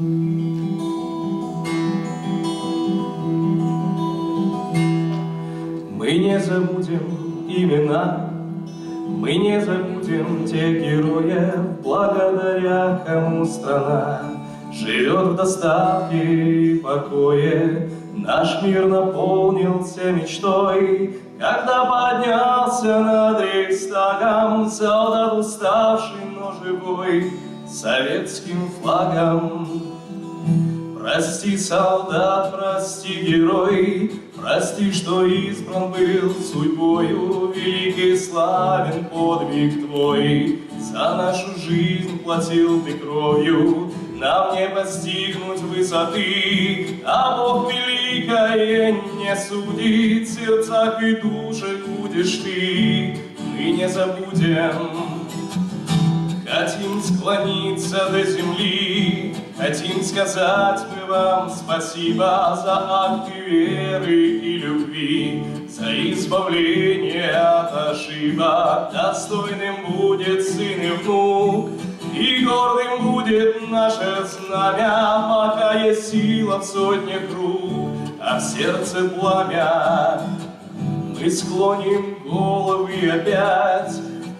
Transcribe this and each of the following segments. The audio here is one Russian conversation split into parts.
Мы не забудем имена, мы не забудем тех героев, благодаря кому страна живет в достатке и покое. Наш мир наполнился мечтой, когда поднялся над Рейхстагом солдат, уставший, но живой, советским флагом. Прости, солдат, прости, герой, прости, что избран был судьбою, великий славен подвиг твой. За нашу жизнь платил ты кровью, нам не постигнуть высоты, а Бог великое не судит, в сердцах и душах будешь ты. Мы не забудем. Хотим склониться до земли, хотим сказать мы вам спасибо за акты веры и любви, за избавление от ошибок. Достойным будет сын и внук, и гордым будет наше знамя, пока есть сила в сотнях рук, а в сердце пламя. Мы склоним головы опять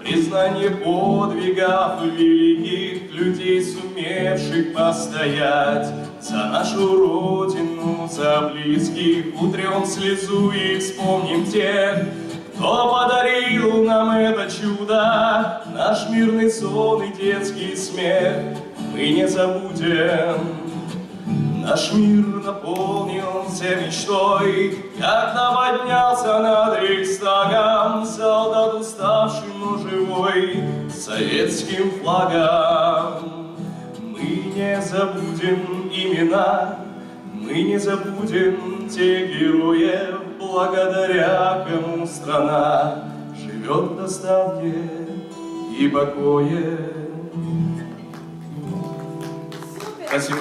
признание подвигов великих людей, сумевших постоять за нашу Родину, за близких. Утрем слезу и вспомним тех, кто подарил нам это чудо, наш мирный сон и детский смех. Мы не забудем. Наш мир наполнился мечтой, когда поднялся над Рейхстагом солдат, уставший, но живой, советским флагом. Мы не забудем имена, мы не забудем тех героев, благодаря кому страна живет в достатке и покое. Спасибо.